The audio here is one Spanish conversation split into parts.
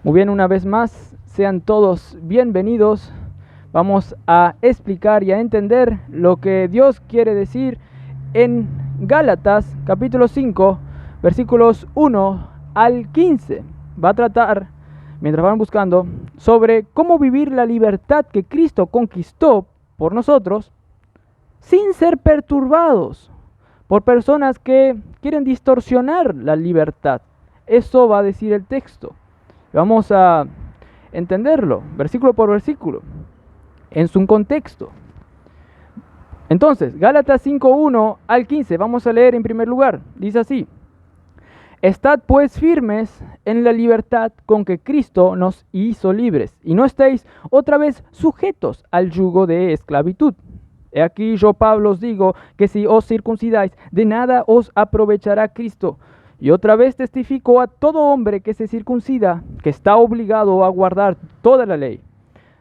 Muy bien, una vez más, sean todos bienvenidos. Vamos a explicar y a entender lo que Dios quiere decir en Gálatas capítulo 5, versículos 1 al 15. Va a tratar, mientras van buscando, sobre cómo vivir la libertad que Cristo conquistó por nosotros sin ser perturbados por personas que quieren distorsionar la libertad. Eso va a decir el texto. Vamos a entenderlo, versículo por versículo, en su contexto. Entonces, Gálatas 5:1 al 15, vamos a leer en primer lugar. Dice así: Estad pues firmes en la libertad con que Cristo nos hizo libres, y no estéis otra vez sujetos al yugo de esclavitud. He aquí yo, Pablo, os digo que si os circuncidáis, de nada os aprovechará Cristo. Y otra vez testifico a todo hombre que se circuncida, que está obligado a guardar toda la ley.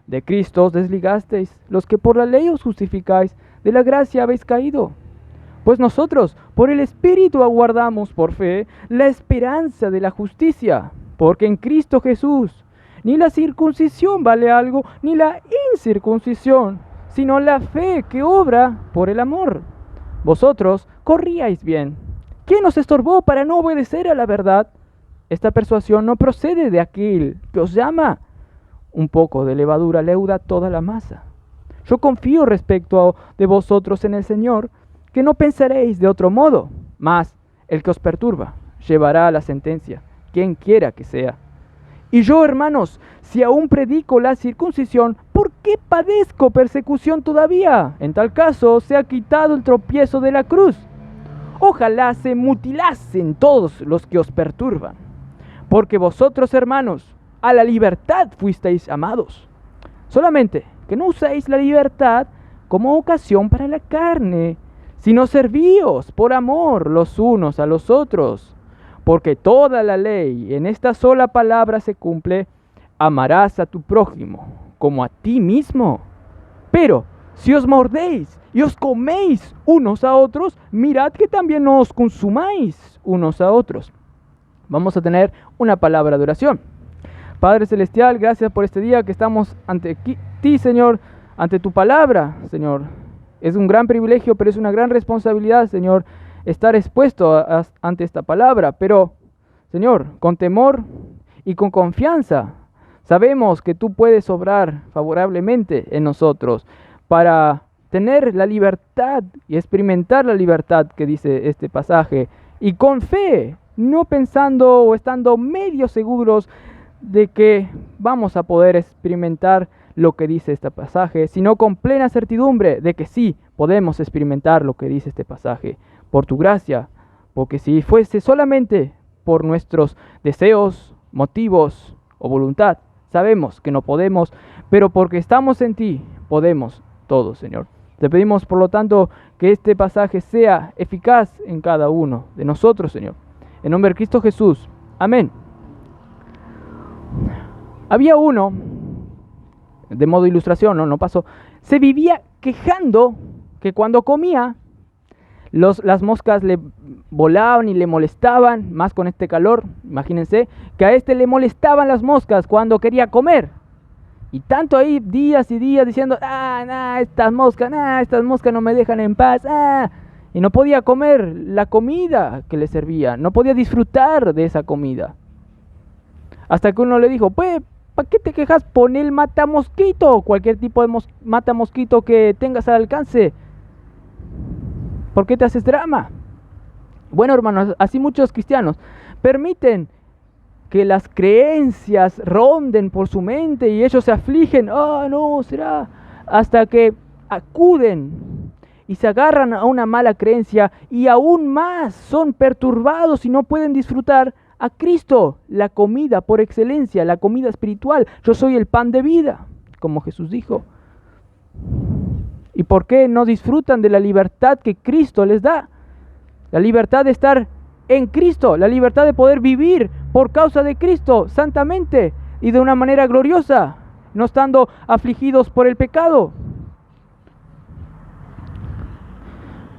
De Cristo os desligasteis, los que por la ley os justificáis, de la gracia habéis caído. Pues nosotros, por el Espíritu, aguardamos por fe la esperanza de la justicia, porque en Cristo Jesús ni la circuncisión vale algo, ni la incircuncisión, sino la fe que obra por el amor. Vosotros corríais bien. ¿Quién os estorbó para no obedecer a la verdad? Esta persuasión no procede de aquel que os llama. Un poco de levadura leuda toda la masa. Yo confío respecto de vosotros en el Señor, que no pensaréis de otro modo, mas el que os perturba llevará a la sentencia, quien quiera que sea. Y yo, hermanos, si aún predico la circuncisión, ¿por qué padezco persecución todavía? En tal caso, se ha quitado el tropiezo de la cruz. Ojalá se mutilasen todos los que os perturban. Porque vosotros, hermanos, a la libertad fuisteis llamados. Solamente que no uséis la libertad como ocasión para la carne, sino servíos por amor los unos a los otros. Porque toda la ley en esta sola palabra se cumple: amarás a tu prójimo como a ti mismo. Pero si os mordéis y os coméis unos a otros, mirad que también no os consumáis unos a otros. Vamos a tener una palabra de oración. Padre Celestial, gracias por este día que estamos ante ti, Señor, ante tu palabra, Señor. Es un gran privilegio, pero es una gran responsabilidad, Señor, estar expuesto ante esta palabra. Pero, Señor, con temor y con confianza, sabemos que tú puedes obrar favorablemente en nosotros para tener la libertad y experimentar la libertad que dice este pasaje. Y con fe, no pensando o estando medio seguros de que vamos a poder experimentar lo que dice este pasaje, sino con plena certidumbre de que sí podemos experimentar lo que dice este pasaje por tu gracia, porque si fuese solamente por nuestros deseos, motivos o voluntad, sabemos que no podemos, pero porque estamos en ti, podemos todo, Señor. Te pedimos, por lo tanto, que este pasaje sea eficaz en cada uno de nosotros, Señor. En nombre de Cristo Jesús. Amén. Había uno, de modo ilustración, no pasó, se vivía quejando que cuando comía, las moscas le volaban y le molestaban, más con este calor, imagínense, que a este le molestaban las moscas cuando quería comer. Y tanto ahí días y días diciendo, estas moscas no me dejan en paz, y no podía comer la comida que le servía, no podía disfrutar de esa comida. Hasta que uno le dijo, pues, ¿para qué te quejas? Pon el matamosquito, cualquier tipo de matamosquito que tengas al alcance. ¿Por qué te haces drama? Bueno, hermanos, así muchos cristianos permiten que las creencias ronden por su mente y ellos se afligen. No, será. Hasta que acuden y se agarran a una mala creencia y aún más son perturbados y no pueden disfrutar a Cristo, la comida por excelencia, la comida espiritual. Yo soy el pan de vida, como Jesús dijo. ¿Y por qué no disfrutan de la libertad que Cristo les da? La libertad de estar en Cristo, la libertad de poder vivir por causa de Cristo santamente y de una manera gloriosa, no estando afligidos por el pecado.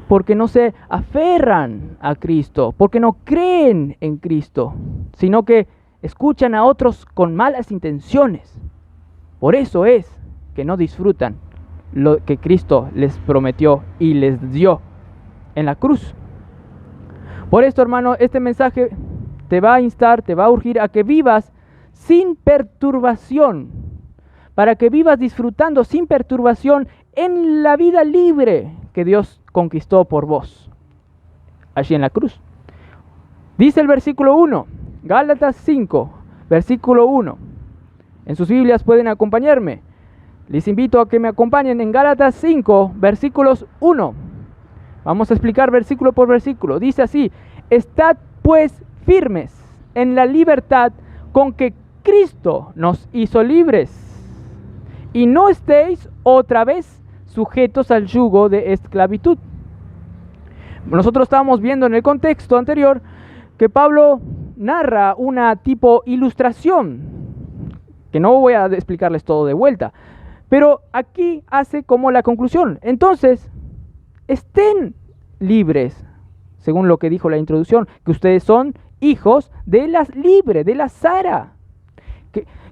Porque no se aferran a Cristo, porque no creen en Cristo, sino que escuchan a otros con malas intenciones. Por eso es que no disfrutan lo que Cristo les prometió y les dio en la cruz. Por esto, hermano, este mensaje te va a instar, te va a urgir a que vivas sin perturbación, para que vivas disfrutando sin perturbación en la vida libre que Dios conquistó por vos, allí en la cruz. Dice el versículo 1, Gálatas 5, versículo 1. En sus Biblias pueden acompañarme. Les invito a que me acompañen en Gálatas 5, versículos 1. Vamos a explicar versículo por versículo. Dice así: estad pues firmes en la libertad con que Cristo nos hizo libres, y no estéis otra vez sujetos al yugo de esclavitud. Nosotros estábamos viendo en el contexto anterior que Pablo narra una tipo ilustración, que no voy a explicarles todo de vuelta, pero aquí hace como la conclusión. Entonces, estén libres, según lo que dijo la introducción, que ustedes son hijos de la Sara,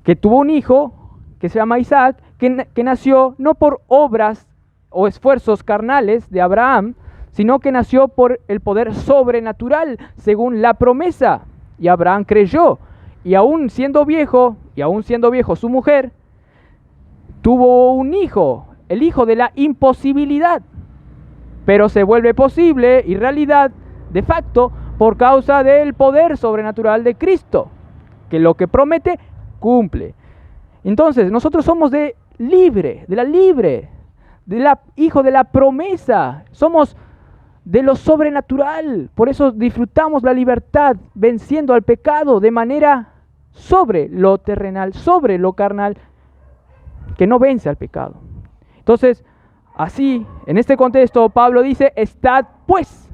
que tuvo un hijo que se llama Isaac, que nació no por obras o esfuerzos carnales de Abraham, sino que nació por el poder sobrenatural, según la promesa. Y Abraham creyó, y aún siendo viejo su mujer, tuvo un hijo, el hijo de la imposibilidad, pero se vuelve posible y realidad de facto por causa del poder sobrenatural de Cristo, que lo que promete, cumple. Entonces, nosotros somos hijo de la promesa, somos de lo sobrenatural, por eso disfrutamos la libertad, venciendo al pecado de manera sobre lo terrenal, sobre lo carnal, que no vence al pecado. Entonces, así, en este contexto, Pablo dice: estad pues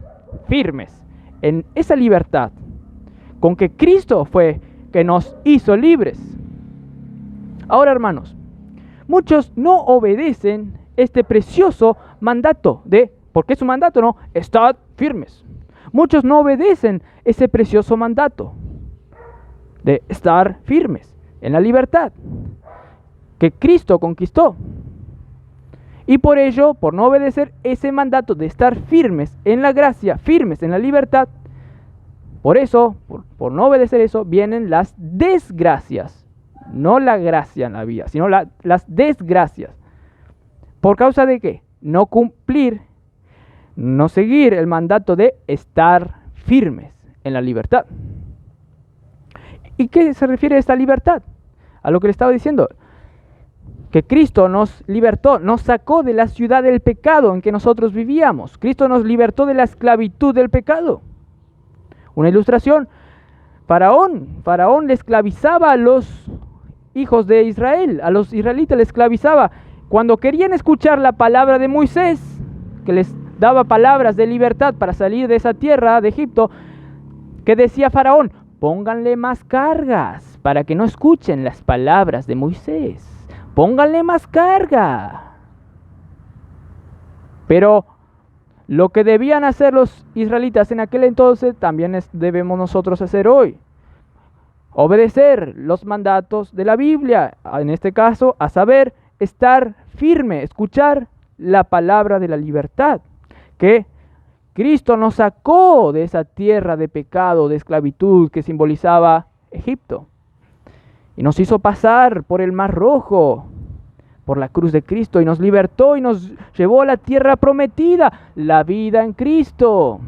firmes en esa libertad con que Cristo fue que nos hizo libres. Ahora, hermanos, muchos no obedecen este precioso mandato porque es un mandato, ¿no? Estad firmes. Muchos no obedecen ese precioso mandato de estar firmes en la libertad que Cristo conquistó. Y por ello, por no obedecer ese mandato de estar firmes en la gracia, firmes en la libertad, por eso, por no obedecer eso, vienen las desgracias. No la gracia en la vida, sino las desgracias. ¿Por causa de qué? No cumplir, no seguir el mandato de estar firmes en la libertad. ¿Y qué se refiere a esta libertad? A lo que le estaba diciendo, que Cristo nos libertó, nos sacó de la ciudad del pecado en que nosotros vivíamos. Cristo nos libertó de la esclavitud del pecado. Una ilustración: Faraón le esclavizaba a los hijos de Israel, a los israelitas le esclavizaba. Cuando querían escuchar la palabra de Moisés, que les daba palabras de libertad para salir de esa tierra de Egipto, ¿qué decía Faraón? Pónganle más cargas para que no escuchen las palabras de Moisés. Pónganle más carga. Pero lo que debían hacer los israelitas en aquel entonces, también debemos nosotros hacer hoy. Obedecer los mandatos de la Biblia, en este caso, a saber, estar firme, escuchar la palabra de la libertad, que Cristo nos sacó de esa tierra de pecado, de esclavitud que simbolizaba Egipto, y nos hizo pasar por el Mar Rojo, por la cruz de Cristo, y nos libertó y nos llevó a la tierra prometida, la vida en Cristo,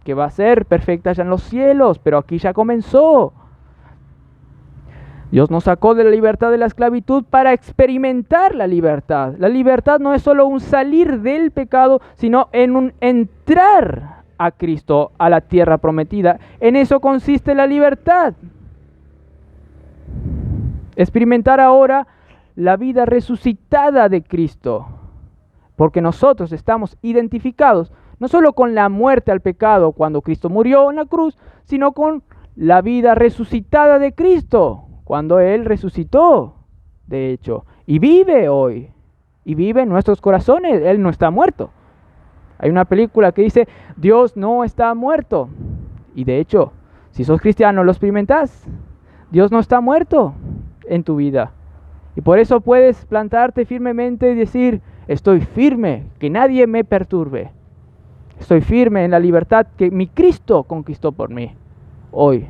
que va a ser perfecta ya en los cielos, pero aquí ya comenzó. Dios nos sacó de la libertad de la esclavitud para experimentar la libertad. La libertad no es solo un salir del pecado, sino en un entrar a Cristo, a la tierra prometida. En eso consiste la libertad. Experimentar ahora la vida resucitada de Cristo, porque nosotros estamos identificados no solo con la muerte al pecado cuando Cristo murió en la cruz, sino con la vida resucitada de Cristo, cuando Él resucitó, de hecho, y vive hoy, y vive en nuestros corazones. Él no está muerto. Hay una película que dice, Dios no está muerto. Y de hecho, si sos cristiano, lo experimentás. Dios no está muerto en tu vida. Y por eso puedes plantarte firmemente y decir, estoy firme, que nadie me perturbe. Estoy firme en la libertad que mi Cristo conquistó por mí. Hoy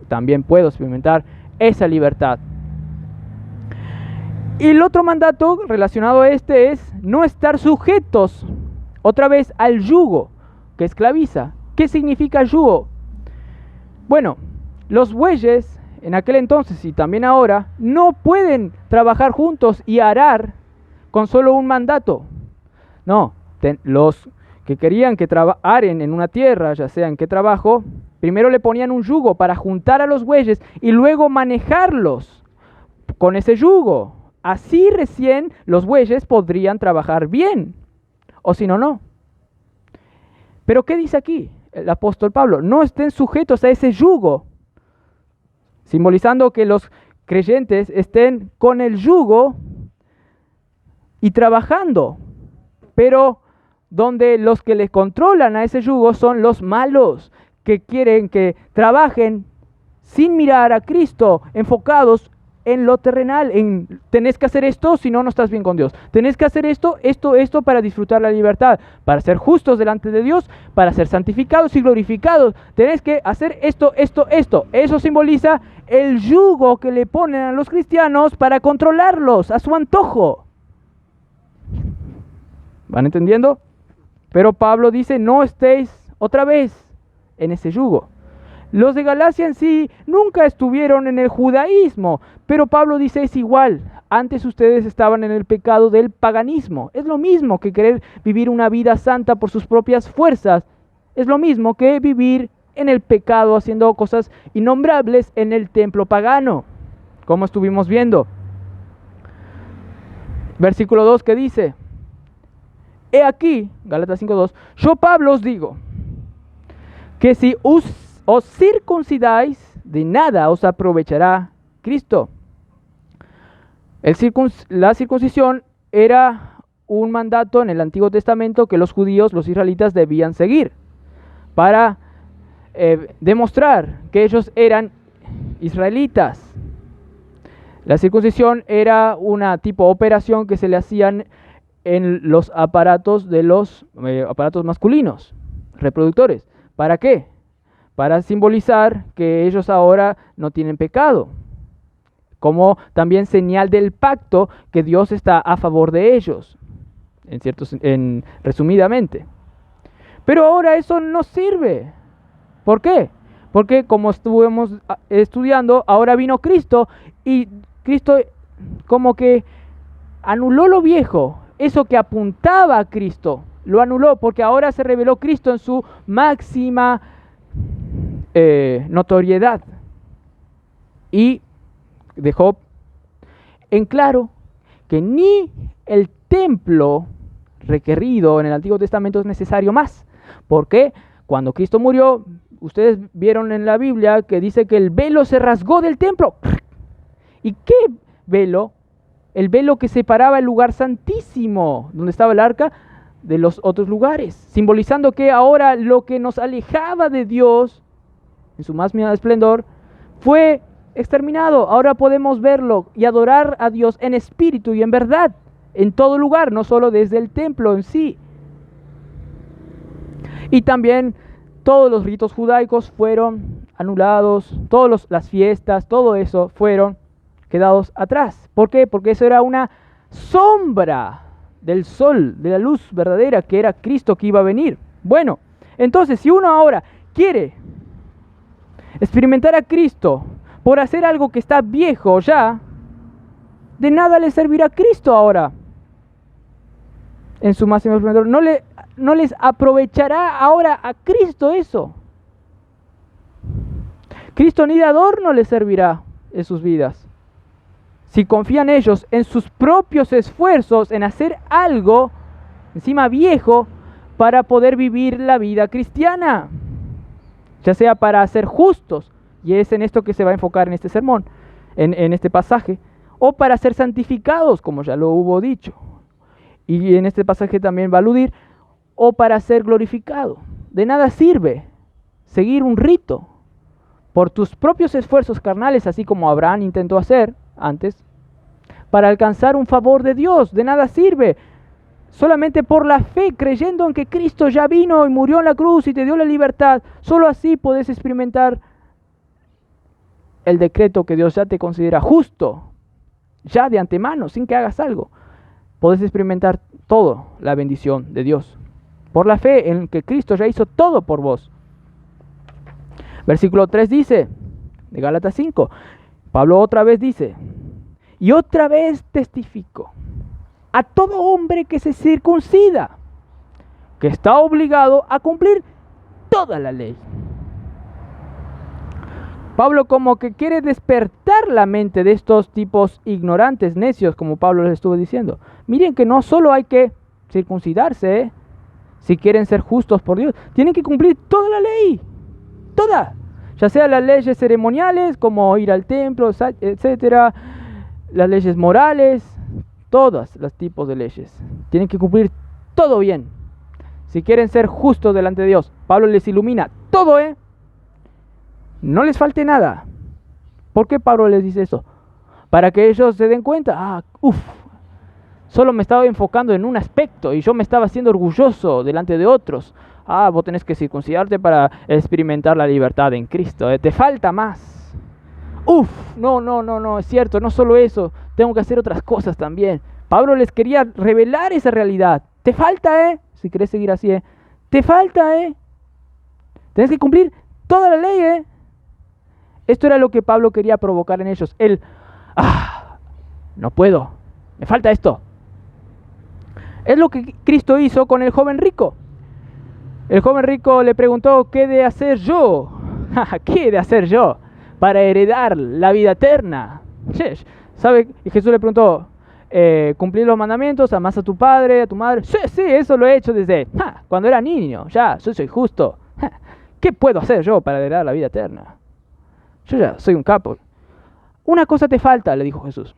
también puedo experimentar esa libertad. Y el otro mandato relacionado a este es no estar sujetos otra vez al yugo que esclaviza. ¿Qué significa yugo? Bueno, los bueyes en aquel entonces y también ahora no pueden trabajar juntos y arar con solo un mandato. No, los que querían que aren en una tierra, ya sea en qué trabajo, primero le ponían un yugo para juntar a los bueyes y luego manejarlos con ese yugo. Así recién los bueyes podrían trabajar bien, o si no, no. Pero ¿qué dice aquí el apóstol Pablo? No estén sujetos a ese yugo, simbolizando que los creyentes estén con el yugo y trabajando, pero donde los que les controlan a ese yugo son los malos, que quieren que trabajen sin mirar a Cristo, enfocados en lo terrenal, en tenés que hacer esto, si no, no estás bien con Dios. Tenés que hacer esto para disfrutar la libertad, para ser justos delante de Dios, para ser santificados y glorificados. Tenés que hacer esto. Eso simboliza el yugo que le ponen a los cristianos para controlarlos a su antojo. ¿Van entendiendo? Pero Pablo dice, no estéis otra vez en ese yugo. Los de Galacia en sí nunca estuvieron en el judaísmo, pero Pablo dice es igual. Antes ustedes estaban en el pecado del paganismo. Es lo mismo que querer vivir una vida santa por sus propias fuerzas. Es lo mismo que vivir en el pecado haciendo cosas innombrables en el templo pagano, como estuvimos viendo. Versículo 2 que dice, he aquí, Gálatas 5:2, yo Pablo os digo, que si os circuncidáis, de nada os aprovechará Cristo. La circuncisión era un mandato en el Antiguo Testamento que los judíos, los israelitas, debían seguir para demostrar que ellos eran israelitas. La circuncisión era una tipo de operación que se le hacían en los aparatos de los aparatos masculinos, reproductores. ¿Para qué? Para simbolizar que ellos ahora no tienen pecado, como también señal del pacto que Dios está a favor de ellos, resumidamente. Pero ahora eso no sirve. ¿Por qué? Porque como estuvimos estudiando, ahora vino Cristo y Cristo como que anuló lo viejo, eso que apuntaba a Cristo, lo anuló porque ahora se reveló Cristo en su máxima notoriedad y dejó en claro que ni el templo requerido en el Antiguo Testamento es necesario más. Porque cuando Cristo murió, ustedes vieron en la Biblia que dice que el velo se rasgó del templo. ¿Y qué velo? El velo que separaba el lugar santísimo, donde estaba el arca, de los otros lugares, simbolizando que ahora lo que nos alejaba de Dios en su máximo esplendor fue exterminado. Ahora podemos verlo y adorar a Dios en espíritu y en verdad, en todo lugar, no solo desde el templo en sí. Y también todos los ritos judaicos fueron anulados, todas las fiestas, todo eso fueron quedados atrás. ¿Por qué? Porque eso era una sombra del sol, de la luz verdadera que era Cristo que iba a venir. Bueno, entonces si uno ahora quiere experimentar a Cristo por hacer algo que está viejo ya, de nada le servirá a Cristo ahora en su máximo esplendor. No les aprovechará ahora a Cristo eso. Cristo ni de adorno les servirá en sus vidas. Si confían ellos en sus propios esfuerzos en hacer algo encima viejo para poder vivir la vida cristiana, ya sea para ser justos, y es en esto que se va a enfocar en este sermón, en este pasaje, o para ser santificados, como ya lo hubo dicho, y en este pasaje también va a aludir, o para ser glorificado. De nada sirve seguir un rito, por tus propios esfuerzos carnales, así como Abraham intentó hacer antes, para alcanzar un favor de Dios. De nada sirve. Solamente por la fe, creyendo en que Cristo ya vino y murió en la cruz y te dio la libertad, solo así podés experimentar el decreto que Dios ya te considera justo, ya de antemano, sin que hagas algo. Podés experimentar todo la bendición de Dios, por la fe en que Cristo ya hizo todo por vos. Versículo 3 dice, de Gálatas 5, Pablo otra vez dice, y otra vez testifico a todo hombre que se circuncida, que está obligado a cumplir toda la ley. Pablo como que quiere despertar la mente de estos tipos ignorantes, necios, como Pablo les estuvo diciendo. Miren que no solo hay que circuncidarse, si quieren ser justos por Dios, tienen que cumplir toda la ley, toda, ya sea las leyes ceremoniales, como ir al templo, etcétera, las leyes morales, todos los tipos de leyes. Tienen que cumplir todo bien. Si quieren ser justos delante de Dios, Pablo les ilumina todo, no les falte nada. ¿Por qué Pablo les dice eso? Para que ellos se den cuenta, solo me estaba enfocando en un aspecto y yo me estaba haciendo orgulloso delante de otros. Vos tenés que circuncidarte para experimentar la libertad en Cristo. Te falta más. No, es cierto, no solo eso. Tengo que hacer otras cosas también. Pablo les quería revelar esa realidad. Te falta, si querés seguir así, te falta, tenés que cumplir toda la ley, Esto era lo que Pablo quería provocar en ellos. No puedo, me falta esto. Es lo que Cristo hizo con el joven rico. El joven rico le preguntó, ¿qué he de hacer yo? ¿Qué he de hacer yo para heredar la vida eterna? ¿Sabe? Y Jesús le preguntó, cumplir los mandamientos, amás a tu padre, a tu madre. Sí, eso lo he hecho desde cuando era niño. Ya, yo soy justo. ¿Qué puedo hacer yo para heredar la vida eterna? Yo ya soy un capo. Una cosa te falta, le dijo Jesús.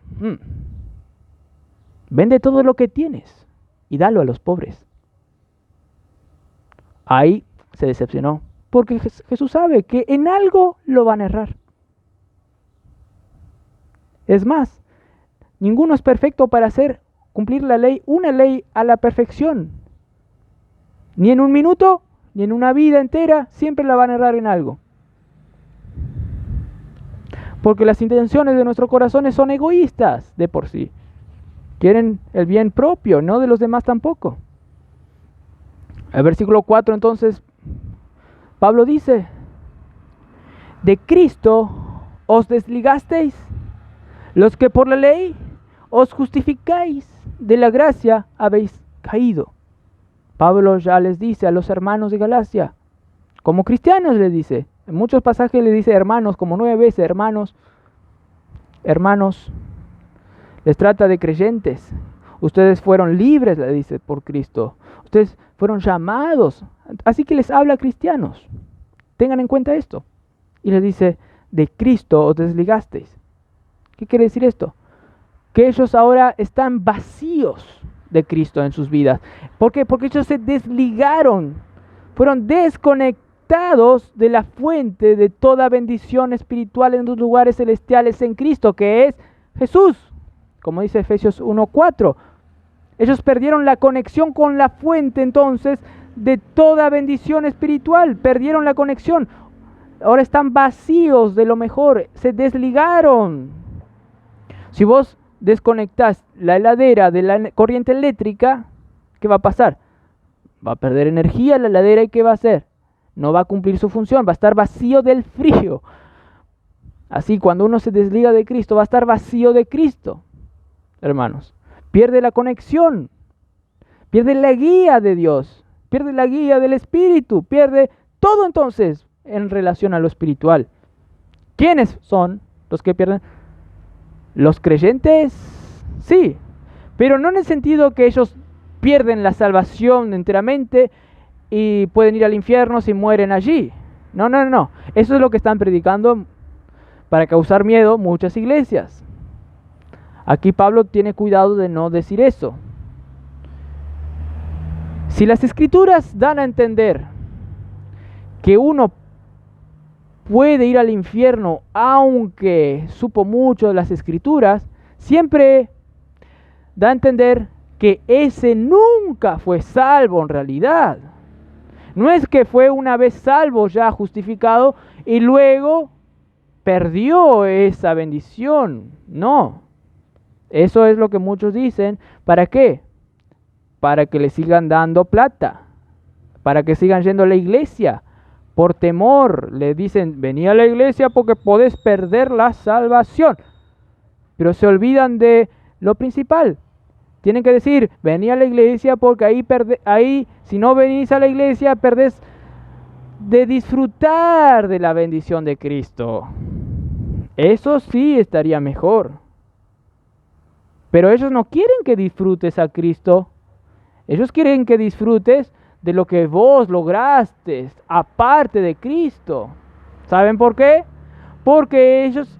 Vende todo lo que tienes y dalo a los pobres. Ahí se decepcionó, porque Jesús sabe que en algo lo van a errar. Es más, ninguno es perfecto para cumplir la ley, una ley a la perfección. Ni en un minuto, ni en una vida entera, siempre la van a errar en algo. Porque las intenciones de nuestros corazones son egoístas de por sí. Quieren el bien propio, no de los demás tampoco. El versículo 4 entonces, Pablo dice, de Cristo os desligasteis, los que por la ley os justificáis, de la gracia habéis caído. Pablo ya les dice a los hermanos de Galacia, como cristianos les dice, en muchos pasajes les dice hermanos, como 9 veces hermanos, les trata de creyentes. Ustedes fueron libres, le dice, por Cristo. Ustedes fueron llamados. Así que les habla a cristianos. Tengan en cuenta esto. Y les dice, de Cristo os desligasteis. ¿Qué quiere decir esto? Que ellos ahora están vacíos de Cristo en sus vidas. ¿Por qué? Porque ellos se desligaron. Fueron desconectados de la fuente de toda bendición espiritual en los lugares celestiales en Cristo, que es Jesús. Como dice Efesios 1:4. Ellos perdieron la conexión con la fuente entonces de toda bendición espiritual. Perdieron la conexión. Ahora están vacíos de lo mejor. Se desligaron. Si vos desconectás la heladera de la corriente eléctrica, ¿qué va a pasar? Va a perder energía la heladera y ¿qué va a hacer? No va a cumplir su función. Va a estar vacío del frío. Así, cuando uno se desliga de Cristo, va a estar vacío de Cristo. Hermanos, pierde la conexión, pierde la guía de Dios, pierde la guía del Espíritu, pierde todo entonces en relación a lo espiritual. ¿Quiénes son los que pierden? ¿Los creyentes? Sí, pero no en el sentido que ellos pierden la salvación enteramente y pueden ir al infierno si mueren allí. No. Eso es lo que están predicando para causar miedo muchas iglesias. Aquí Pablo tiene cuidado de no decir eso. Si las Escrituras dan a entender que uno puede ir al infierno aunque supo mucho de las Escrituras, siempre da a entender que ese nunca fue salvo en realidad. No es que fue una vez salvo, ya justificado, y luego perdió esa bendición. No. Eso es lo que muchos dicen. ¿Para qué? Para que le sigan dando plata. Para que sigan yendo a la iglesia. Por temor. Le dicen, vení a la iglesia porque podés perder la salvación. Pero se olvidan de lo principal. Tienen que decir, vení a la iglesia porque ahí si no venís a la iglesia, perdés de disfrutar de la bendición de Cristo. Eso sí estaría mejor. Pero ellos no quieren que disfrutes a Cristo. Ellos quieren que disfrutes de lo que vos lograste aparte de Cristo. ¿Saben por qué? Porque ellos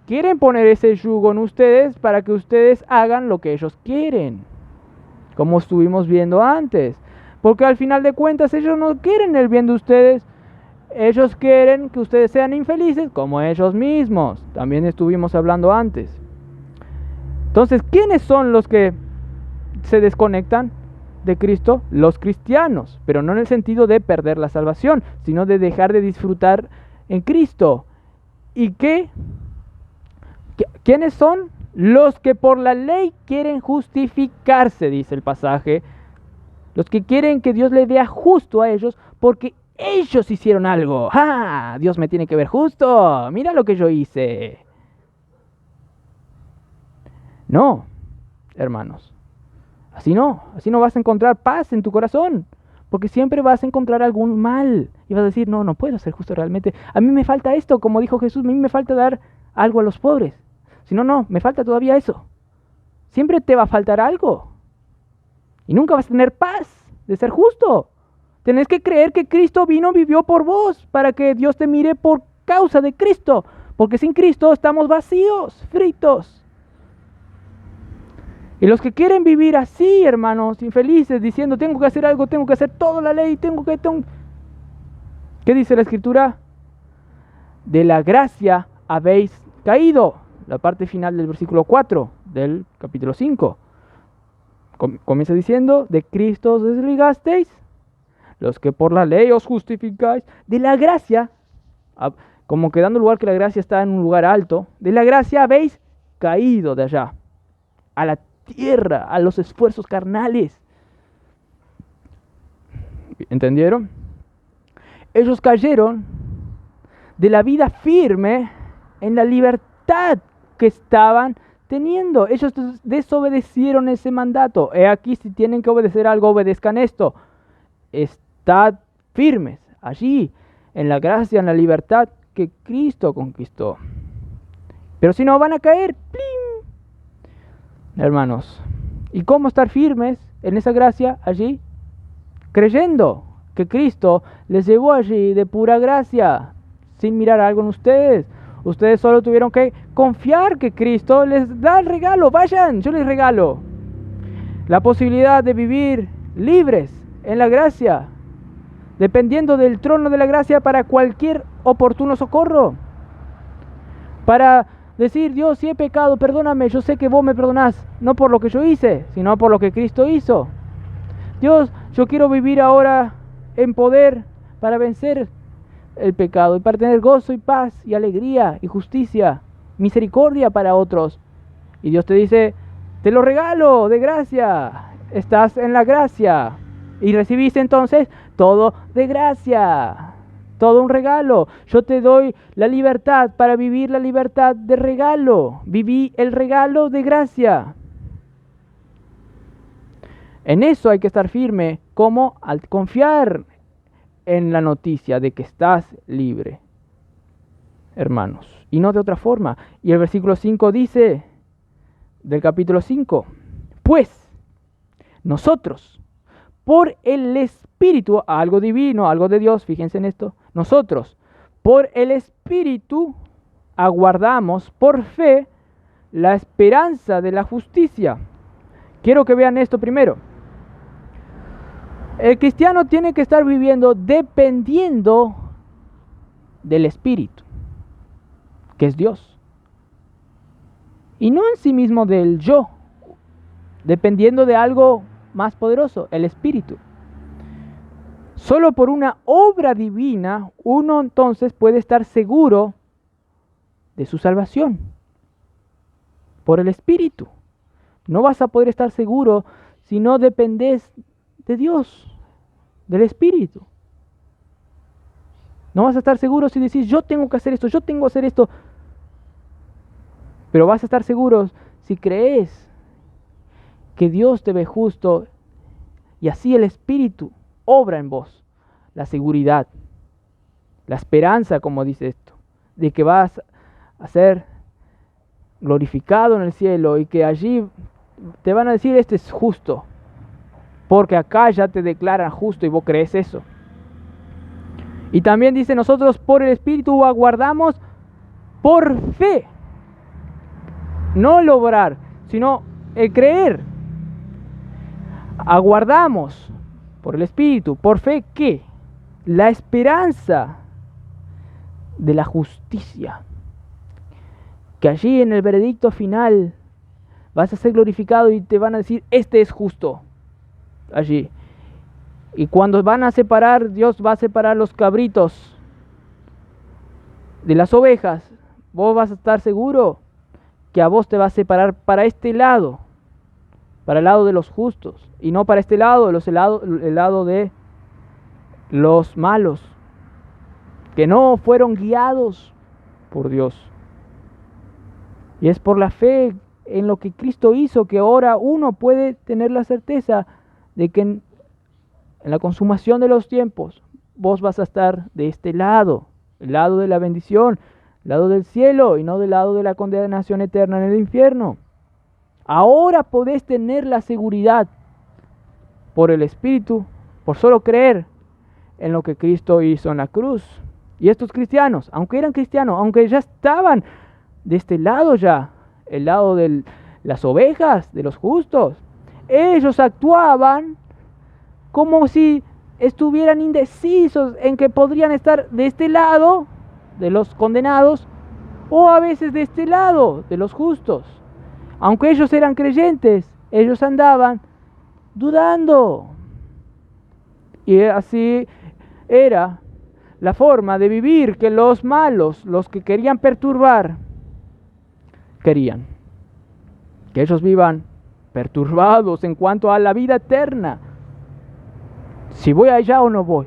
quieren poner ese yugo en ustedes para que ustedes hagan lo que ellos quieren, como estuvimos viendo antes. Porque al final de cuentas ellos no quieren el bien de ustedes. Ellos quieren que ustedes sean infelices como ellos mismos. También estuvimos hablando antes. Entonces, ¿quiénes son los que se desconectan de Cristo? Los cristianos, pero no en el sentido de perder la salvación, sino de dejar de disfrutar en Cristo. ¿Y quiénes son? Los que por la ley quieren justificarse, dice el pasaje. Los que quieren que Dios le vea justo a ellos porque ellos hicieron algo. ¡Ah! Dios me tiene que ver justo. Mira lo que yo hice. No, hermanos. Así no vas a encontrar paz en tu corazón. Porque siempre vas a encontrar algún mal. Y vas a decir, no puedo ser justo realmente. A mí me falta esto, como dijo Jesús, a mí me falta dar algo a los pobres. Si no, me falta todavía eso. Siempre te va a faltar algo. Y nunca vas a tener paz de ser justo. Tenés que creer que Cristo vivió por vos, para que Dios te mire por causa de Cristo. Porque sin Cristo estamos vacíos, fritos. Y los que quieren vivir así, hermanos, infelices, diciendo, tengo que hacer algo, tengo que hacer toda la ley, ¿Qué dice la Escritura? De la gracia habéis caído. La parte final del versículo 4 del capítulo 5. Comienza diciendo, de Cristo os desligasteis, los que por la ley os justificáis, de la gracia, como que dando lugar que la gracia está en un lugar alto, de la gracia habéis caído de allá, a la tierra, a los esfuerzos carnales. ¿Entendieron? Ellos cayeron de la vida firme en la libertad que estaban teniendo. Ellos desobedecieron ese mandato. He aquí, si tienen que obedecer algo, obedezcan esto. Estad firmes allí, en la gracia, en la libertad que Cristo conquistó. Pero si no, van a caer. ¡Plim! Hermanos, ¿y cómo estar firmes en esa gracia allí? Creyendo que Cristo les llevó allí de pura gracia, sin mirar algo en ustedes. Ustedes solo tuvieron que confiar que Cristo les da el regalo. Vayan, yo les regalo la posibilidad de vivir libres en la gracia, dependiendo del trono de la gracia para cualquier oportuno socorro. Para decir, Dios, si he pecado, perdóname, yo sé que vos me perdonás, no por lo que yo hice, sino por lo que Cristo hizo. Dios, yo quiero vivir ahora en poder para vencer el pecado y para tener gozo y paz y alegría y justicia, misericordia para otros. Y Dios te dice, te lo regalo de gracia, estás en la gracia y recibiste entonces todo de gracia, todo un regalo. Yo te doy la libertad para vivir la libertad de regalo. Viví el regalo de gracia. En eso hay que estar firme, como al confiar en la noticia de que estás libre, hermanos, y no de otra forma. Y el versículo 5 dice, del capítulo 5, pues nosotros, por el Espíritu, algo divino, algo de Dios, fíjense en esto, nosotros, por el Espíritu, aguardamos por fe la esperanza de la justicia. Quiero que vean esto primero. El cristiano tiene que estar viviendo dependiendo del Espíritu, que es Dios. Y no en sí mismo del yo, dependiendo de algo más poderoso, el Espíritu. Solo por una obra divina uno entonces puede estar seguro de su salvación. Por el Espíritu. No vas a poder estar seguro si no dependes de Dios, del Espíritu. No vas a estar seguro si decís, yo tengo que hacer esto, yo tengo que hacer esto. Pero vas a estar seguro si crees que Dios te ve justo y así el Espíritu obra en vos. La seguridad, la esperanza, como dice esto, de que vas a ser glorificado en el cielo y que allí te van a decir, este es justo, porque acá ya te declaran justo y vos crees eso. Y también dice, nosotros por el Espíritu aguardamos por fe, no el obrar, sino el creer. Aguardamos por el Espíritu, por fe, ¿qué? La esperanza de la justicia, que allí en el veredicto final vas a ser glorificado y te van a decir, este es justo, allí. Y cuando van a separar, Dios va a separar los cabritos de las ovejas, vos vas a estar seguro que a vos te va a separar para este lado, para el lado de los justos, y no para este lado, el lado de los malos, que no fueron guiados por Dios. Y es por la fe en lo que Cristo hizo que ahora uno puede tener la certeza de que en la consumación de los tiempos vos vas a estar de este lado, el lado de la bendición, el lado del cielo y no del lado de la condenación eterna en el infierno. Ahora podés tener la seguridad por el Espíritu, por solo creer en lo que Cristo hizo en la cruz. Y estos cristianos, aunque eran cristianos, aunque ya estaban de este lado ya, el lado de las ovejas, de los justos, ellos actuaban como si estuvieran indecisos en que podrían estar de este lado, de los condenados, o a veces de este lado, de los justos. Aunque ellos eran creyentes, ellos andaban dudando. Y así era la forma de vivir que los malos, los que querían perturbar, querían. Que ellos vivan perturbados en cuanto a la vida eterna. Si voy allá o no voy.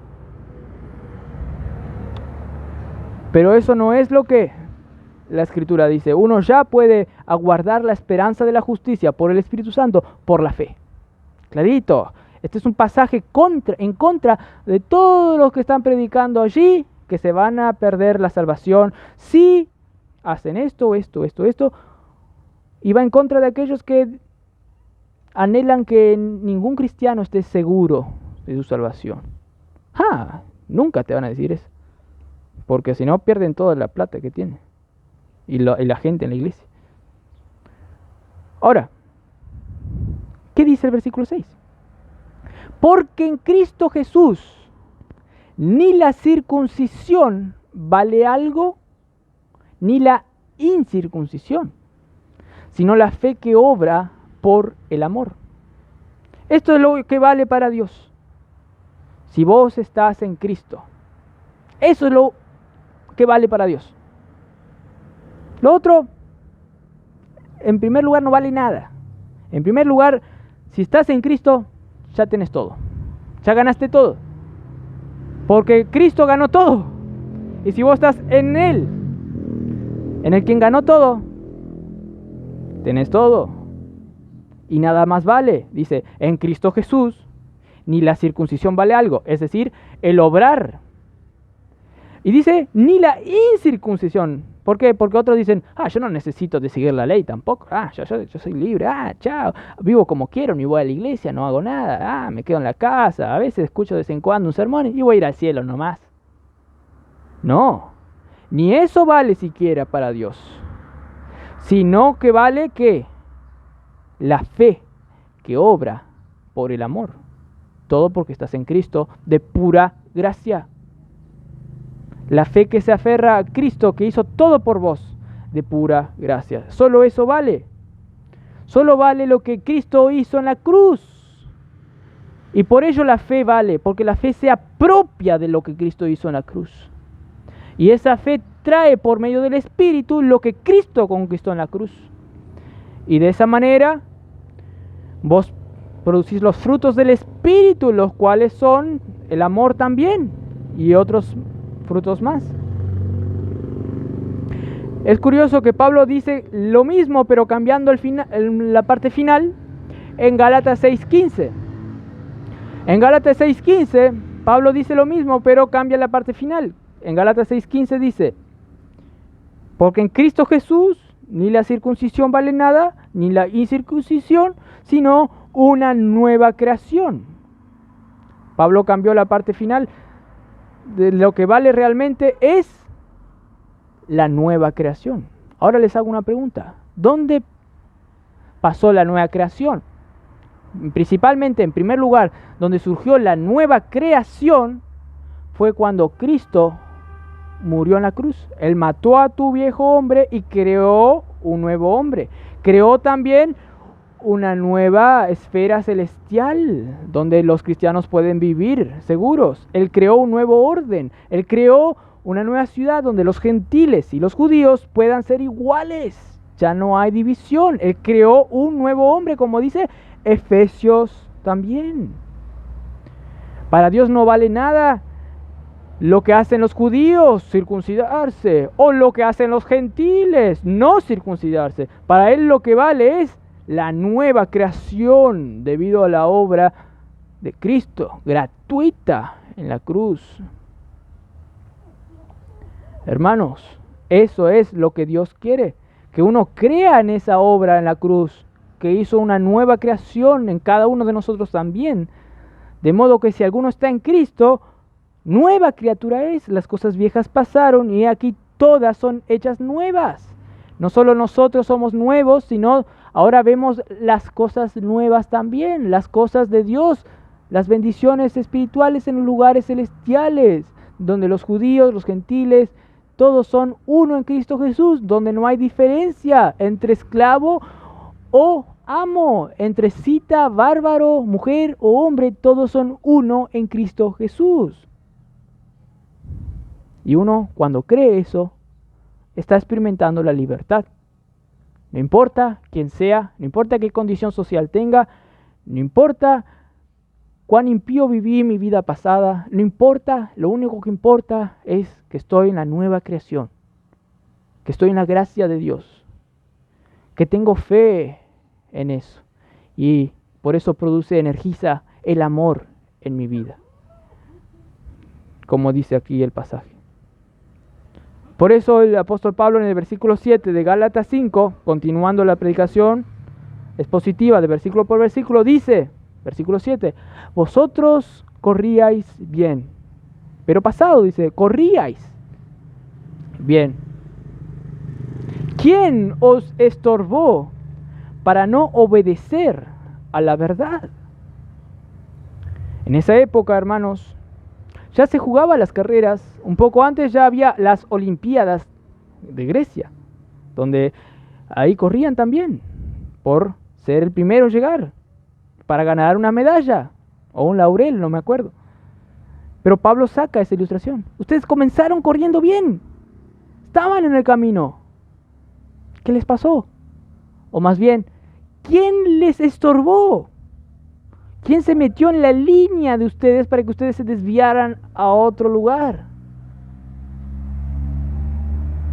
Pero eso no es lo que la Escritura dice. Uno ya puede aguardar la esperanza de la justicia por el Espíritu Santo, por la fe. Clarito. Este es un pasaje en contra de todos los que están predicando allí, que se van a perder la salvación si hacen esto, y va en contra de aquellos que anhelan que ningún cristiano esté seguro de su salvación. Nunca te van a decir eso, porque si no pierden toda la plata que tienen y la gente en la iglesia. Ahora, ¿qué dice el versículo 6? Porque en Cristo Jesús ni la circuncisión vale algo, ni la incircuncisión, sino la fe que obra por el amor. Esto es lo que vale para Dios. Si vos estás en Cristo, eso es lo que vale para Dios. Lo otro, en primer lugar, no vale nada. En primer lugar, si estás en Cristo, ya tenés todo. Ya ganaste todo. Porque Cristo ganó todo. Y si vos estás en Él, en el quien ganó todo, tenés todo. Y nada más vale. Dice, en Cristo Jesús, ni la circuncisión vale algo. Es decir, el obrar. Y dice, ni la incircuncisión. ¿Por qué? Porque otros dicen, yo no necesito de seguir la ley tampoco. Yo soy libre. Chao. Vivo como quiero, ni voy a la iglesia, no hago nada. Me quedo en la casa. A veces escucho de vez en cuando un sermón y voy a ir al cielo nomás. No. Ni eso vale siquiera para Dios. Sino que vale ¿qué? La fe que obra por el amor. Todo porque estás en Cristo de pura gracia. La fe que se aferra a Cristo, que hizo todo por vos, de pura gracia. Solo eso vale. Solo vale lo que Cristo hizo en la cruz. Y por ello la fe vale, porque la fe se apropia de lo que Cristo hizo en la cruz. Y esa fe trae por medio del Espíritu lo que Cristo conquistó en la cruz. Y de esa manera vos producís los frutos del Espíritu, los cuales son el amor también y otros frutos más. Es curioso que Pablo dice lo mismo, pero cambiando la parte final en Gálatas 6:15. En Gálatas 6:15, Pablo dice lo mismo, pero cambia la parte final. En Gálatas 6:15 dice: porque en Cristo Jesús ni la circuncisión vale nada, ni la incircuncisión, sino una nueva creación. Pablo cambió la parte final. De lo que vale realmente es la nueva creación. Ahora les hago una pregunta. ¿Dónde pasó la nueva creación? Principalmente, en primer lugar, donde surgió la nueva creación fue cuando Cristo murió en la cruz. Él mató a tu viejo hombre y creó un nuevo hombre. Creó también una nueva esfera celestial donde los cristianos pueden vivir seguros. Él creó un nuevo orden. Él creó una nueva ciudad donde los gentiles y los judíos puedan ser iguales. Ya no hay división. Él creó un nuevo hombre, como dice Efesios también. Para Dios no vale nada lo que hacen los judíos, circuncidarse, o lo que hacen los gentiles, no circuncidarse. Para Él lo que vale es la nueva creación debido a la obra de Cristo, gratuita en la cruz. Hermanos, eso es lo que Dios quiere, que uno crea en esa obra en la cruz, que hizo una nueva creación en cada uno de nosotros también. De modo que si alguno está en Cristo, nueva criatura es, las cosas viejas pasaron y aquí todas son hechas nuevas. No solo nosotros somos nuevos, sino ahora vemos las cosas nuevas también, las cosas de Dios, las bendiciones espirituales en los lugares celestiales, donde los judíos, los gentiles, todos son uno en Cristo Jesús, donde no hay diferencia entre esclavo o amo, entre cita, bárbaro, mujer o hombre, todos son uno en Cristo Jesús. Y uno, cuando cree eso, está experimentando la libertad. No importa quién sea, no importa qué condición social tenga, no importa cuán impío viví mi vida pasada, no importa, lo único que importa es que estoy en la nueva creación, que estoy en la gracia de Dios, que tengo fe en eso y por eso energiza el amor en mi vida, como dice aquí el pasaje. Por eso el apóstol Pablo en el versículo 7 de Gálatas 5, continuando la predicación expositiva de versículo por versículo, dice, versículo 7, vosotros corríais bien. Pero pasado dice, corríais bien. ¿Quién os estorbó para no obedecer a la verdad? En esa época, hermanos, ya se jugaba las carreras. Un poco antes ya había las Olimpiadas de Grecia, donde ahí corrían también por ser el primero a llegar, para ganar una medalla o un laurel, no me acuerdo. Pero Pablo saca esa ilustración. Ustedes comenzaron corriendo bien, estaban en el camino. ¿Qué les pasó? O más bien, ¿quién les estorbó? ¿Quién se metió en la línea de ustedes para que ustedes se desviaran a otro lugar?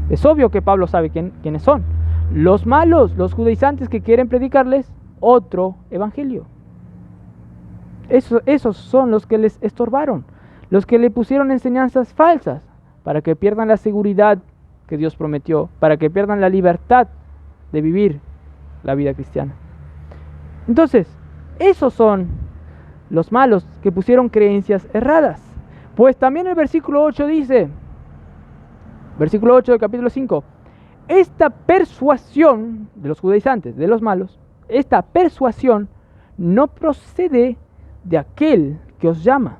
Es obvio que Pablo sabe quiénes son. Los malos, los judaizantes que quieren predicarles otro evangelio. Esos son los que les estorbaron, los que le pusieron enseñanzas falsas para que pierdan la seguridad que Dios prometió, para que pierdan la libertad de vivir la vida cristiana. Entonces, esos son los malos que pusieron creencias erradas. Pues también el versículo 8 dice, versículo 8 del capítulo 5, esta persuasión de los judaizantes, de los malos, esta persuasión no procede de aquel que os llama.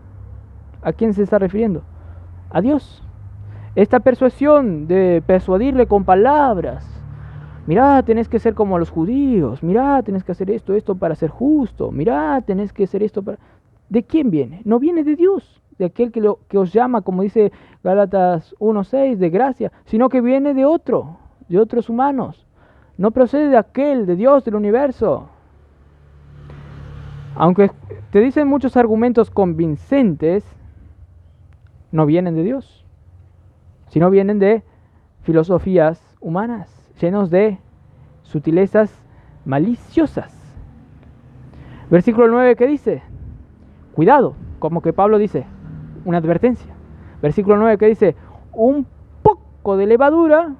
¿A quién se está refiriendo? A Dios. Esta persuasión de persuadirle con palabras. Mirá, tenés que ser como los judíos. Mirá, tenés que hacer esto para ser justo. Mirá, tenés que hacer esto para... ¿De quién viene? No viene de Dios, de aquel que os llama, como dice Gálatas 1:6, de gracia, sino que viene de otros humanos. No procede de aquel, de Dios, del universo. Aunque te dicen muchos argumentos convincentes, no vienen de Dios, sino vienen de filosofías humanas, llenos de sutilezas maliciosas. Versículo 9, ¿qué dice? Cuidado, como que Pablo dice, una advertencia. Versículo 9, ¿qué dice? Un poco de levadura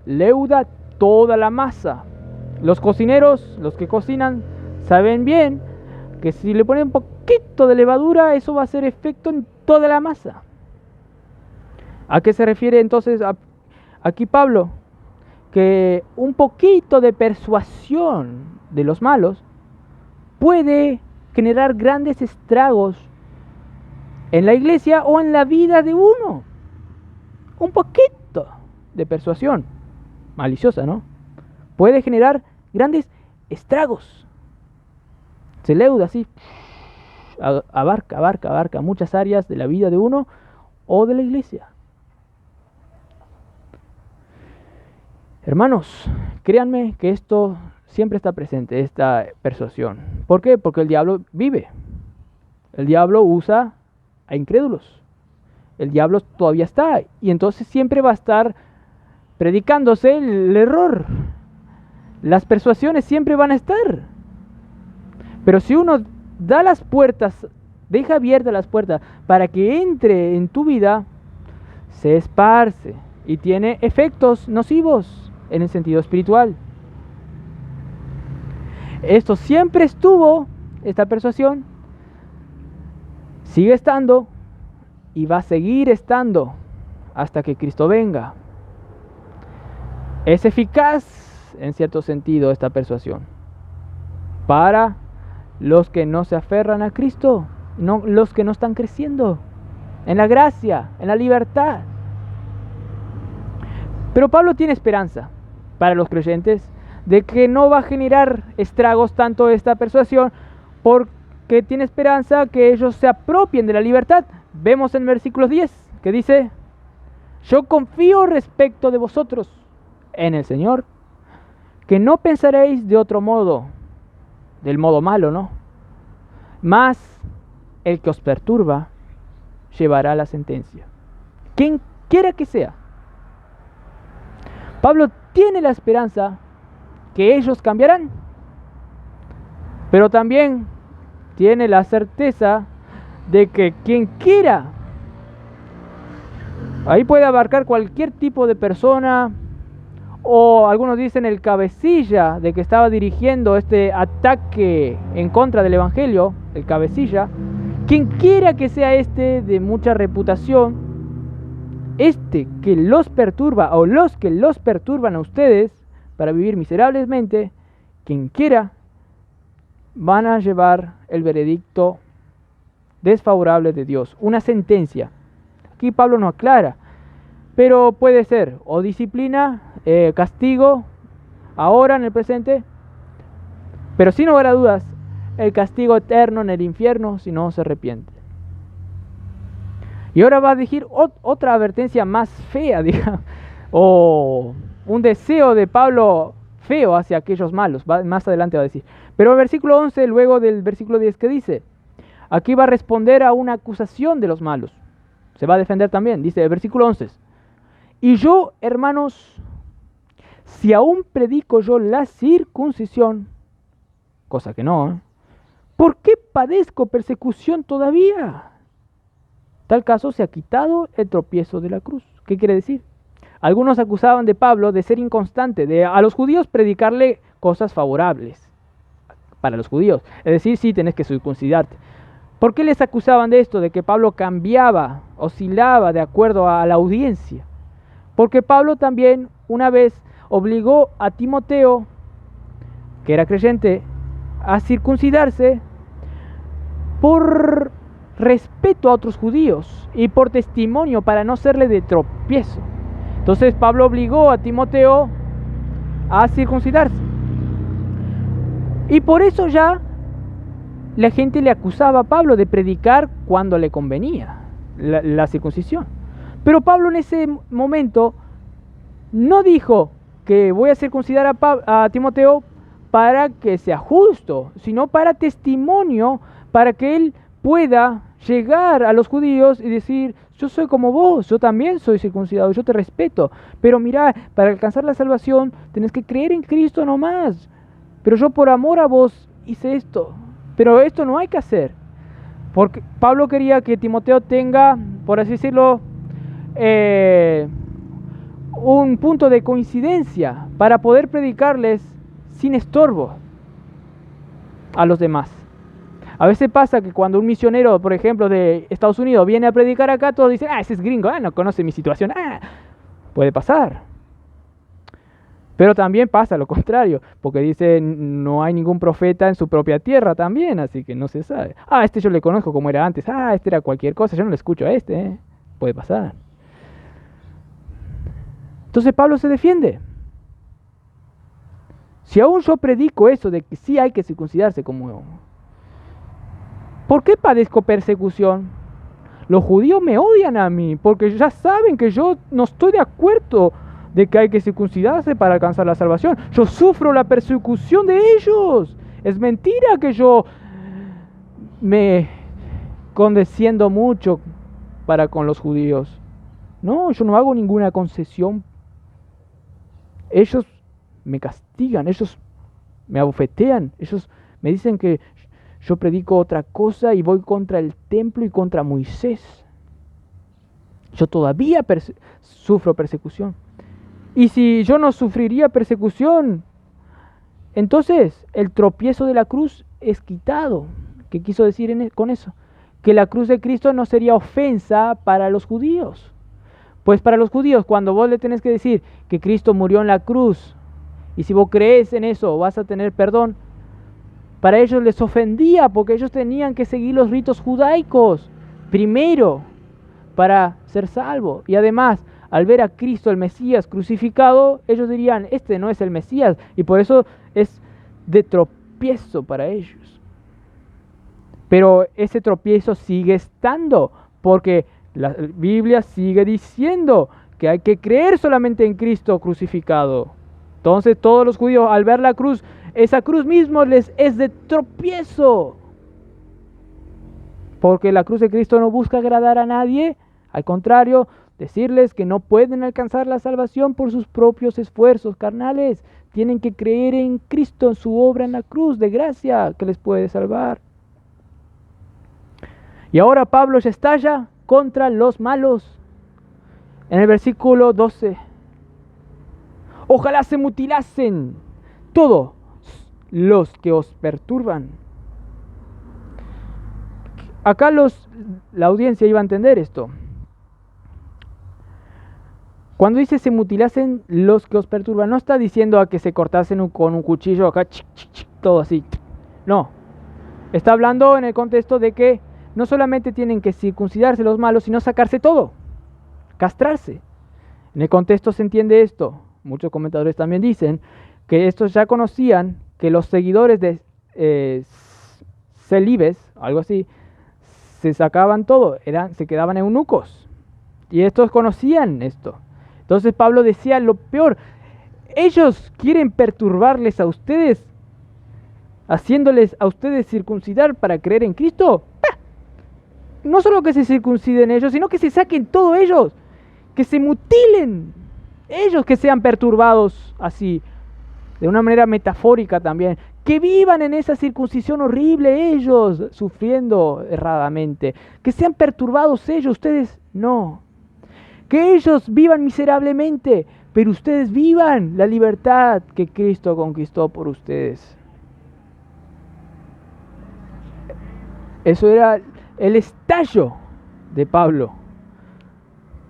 leuda toda la masa. Los cocineros, los que cocinan, saben bien que si le ponen un poquito de levadura, eso va a hacer efecto en toda la masa. ¿A qué se refiere entonces aquí Pablo? Que un poquito de persuasión de los malos puede generar grandes estragos en la iglesia o en la vida de uno. Un poquito de persuasión maliciosa, ¿no? Puede generar grandes estragos. Se leuda así, abarca muchas áreas de la vida de uno o de la iglesia. Hermanos, créanme que esto siempre está presente, esta persuasión. ¿Por qué? Porque el diablo vive. El diablo usa a incrédulos. El diablo todavía está y entonces siempre va a estar predicándose el error. Las persuasiones siempre van a estar. Pero si uno da las puertas, deja abiertas las puertas para que entre en tu vida, se esparce y tiene efectos nocivos en el sentido espiritual. Esto siempre estuvo, esta persuasión, sigue estando y va a seguir estando hasta que Cristo venga. Es eficaz en cierto sentido esta persuasión para los que no se aferran a Cristo, no, los que no están creciendo en la gracia, en la libertad. Pero Pablo tiene esperanza para los creyentes de que no va a generar estragos tanto esta persuasión, porque tiene esperanza que ellos se apropien de la libertad. Vemos en versículo 10 que dice: yo confío respecto de vosotros en el Señor, que no pensaréis de otro modo, del modo malo, ¿no? Mas el que os perturba llevará la sentencia, quien quiera que sea. Pablo tiene la esperanza que ellos cambiarán, pero también tiene la certeza de que quien quiera, ahí puede abarcar cualquier tipo de persona, o algunos dicen el cabecilla de que estaba dirigiendo este ataque en contra del evangelio, el cabecilla, quien quiera que sea este de mucha reputación, este que los perturba o los que los perturban a ustedes para vivir miserablemente, quien quiera, van a llevar el veredicto desfavorable de Dios, una sentencia. Aquí Pablo no aclara, pero puede ser o disciplina, castigo, ahora en el presente, pero sin lugar a dudas, el castigo eterno en el infierno si no se arrepiente. Y ahora va a decir otra advertencia más fea, digamos, o un deseo de Pablo feo hacia aquellos malos. Más adelante va a decir. Pero el versículo 11, luego del versículo 10, ¿qué dice? Aquí va a responder a una acusación de los malos. Se va a defender también. Dice el versículo 11. Y yo, hermanos, si aún predico yo la circuncisión, cosa que no, ¿por qué padezco persecución todavía? Tal caso se ha quitado el tropiezo de la cruz. ¿Qué quiere decir? Algunos acusaban de Pablo de ser inconstante, de a los judíos predicarle cosas favorables para los judíos. Es decir, sí, tenés que circuncidarte. ¿Por qué les acusaban de esto? De que Pablo cambiaba, oscilaba de acuerdo a la audiencia. Porque Pablo también una vez obligó a Timoteo, que era creyente, a circuncidarse por respeto a otros judíos y por testimonio para no serle de tropiezo. Entonces Pablo obligó a Timoteo a circuncidarse. Y por eso ya la gente le acusaba a Pablo de predicar cuando le convenía la circuncisión. Pero Pablo en ese momento no dijo que voy a circuncidar a Timoteo para que sea justo, sino para testimonio, para que él pueda llegar a los judíos y decir: yo soy como vos, yo también soy circuncidado, yo te respeto, pero mira, para alcanzar la salvación tenés que creer en Cristo nomás, pero yo por amor a vos hice esto, pero esto no hay que hacer. Porque Pablo quería que Timoteo tenga, por así decirlo, un punto de coincidencia para poder predicarles sin estorbo a los demás. A veces pasa que cuando un misionero, por ejemplo, de Estados Unidos viene a predicar acá, todos dicen: ese es gringo, no conoce mi situación. Puede pasar. Pero también pasa lo contrario, porque dicen: no hay ningún profeta en su propia tierra también, así que no se sabe. Este yo le conozco como era antes. Este era cualquier cosa, yo no le escucho a este. Puede pasar. Entonces Pablo se defiende. Si aún yo predico eso de que sí hay que circuncidarse, ¿por qué padezco persecución? Los judíos me odian a mí porque ya saben que yo no estoy de acuerdo de que hay que circuncidarse para alcanzar la salvación. Yo sufro la persecución de ellos. Es mentira que yo me condesciendo mucho para con los judíos. No, yo no hago ninguna concesión. Ellos me castigan, ellos me abofetean, ellos me dicen que yo predico otra cosa y voy contra el templo y contra Moisés. Yo todavía sufro persecución. Y si yo no sufriría persecución, entonces el tropiezo de la cruz es quitado. ¿Qué quiso decir con eso? Que la cruz de Cristo no sería ofensa para los judíos. Pues para los judíos, cuando vos le tenés que decir que Cristo murió en la cruz, y si vos crees en eso vas a tener perdón, para ellos les ofendía, porque ellos tenían que seguir los ritos judaicos primero para ser salvos. Y además, al ver a Cristo el Mesías crucificado, ellos dirían: este no es el Mesías, y por eso es de tropiezo para ellos. Pero ese tropiezo sigue estando, porque la Biblia sigue diciendo que hay que creer solamente en Cristo crucificado. Entonces todos los judíos, al ver la cruz, esa cruz mismo les es de tropiezo. Porque la cruz de Cristo no busca agradar a nadie. Al contrario, decirles que no pueden alcanzar la salvación por sus propios esfuerzos carnales. Tienen que creer en Cristo, en su obra en la cruz de gracia que les puede salvar. Y ahora Pablo ya estalla contra los malos. En el versículo 12. Ojalá se mutilasen todos los que os perturban. Acá la audiencia iba a entender esto. Cuando dice se mutilasen los que os perturban, no está diciendo a que se cortasen con un cuchillo acá, todo así. No. Está hablando en el contexto de que no solamente tienen que circuncidarse los malos, sino sacarse todo, castrarse. En el contexto se entiende esto. Muchos comentadores también dicen que estos ya conocían que los seguidores de Celibes, algo así, se sacaban todo, se quedaban eunucos. Y estos conocían esto. Entonces Pablo decía lo peor: ellos quieren perturbarles a ustedes, haciéndoles a ustedes circuncidar para creer en Cristo. No solo que se circunciden ellos, sino que se saquen todo ellos, que se mutilen ellos, que sean perturbados así, de una manera metafórica también, que vivan en esa circuncisión horrible ellos, sufriendo erradamente, que sean perturbados ellos, ustedes no, que ellos vivan miserablemente, pero ustedes vivan la libertad que Cristo conquistó por ustedes. Eso era el estallo de Pablo,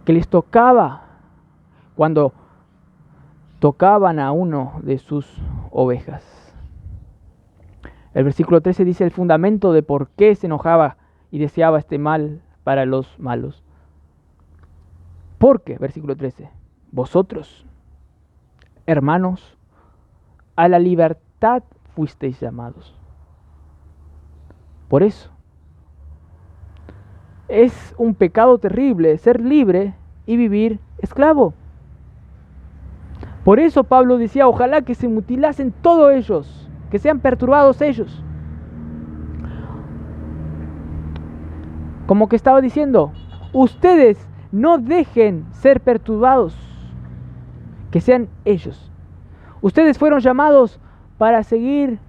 que les tocaba cuando tocaban a uno de sus ovejas. El versículo 13 dice el fundamento de por qué se enojaba y deseaba este mal para los malos. Porque, versículo 13, vosotros, hermanos, a la libertad fuisteis llamados. Por eso, es un pecado terrible ser libre y vivir esclavo. Por eso Pablo decía, ojalá que se mutilasen todos ellos, que sean perturbados ellos. Como que estaba diciendo, ustedes no dejen ser perturbados, que sean ellos. Ustedes fueron llamados para seguir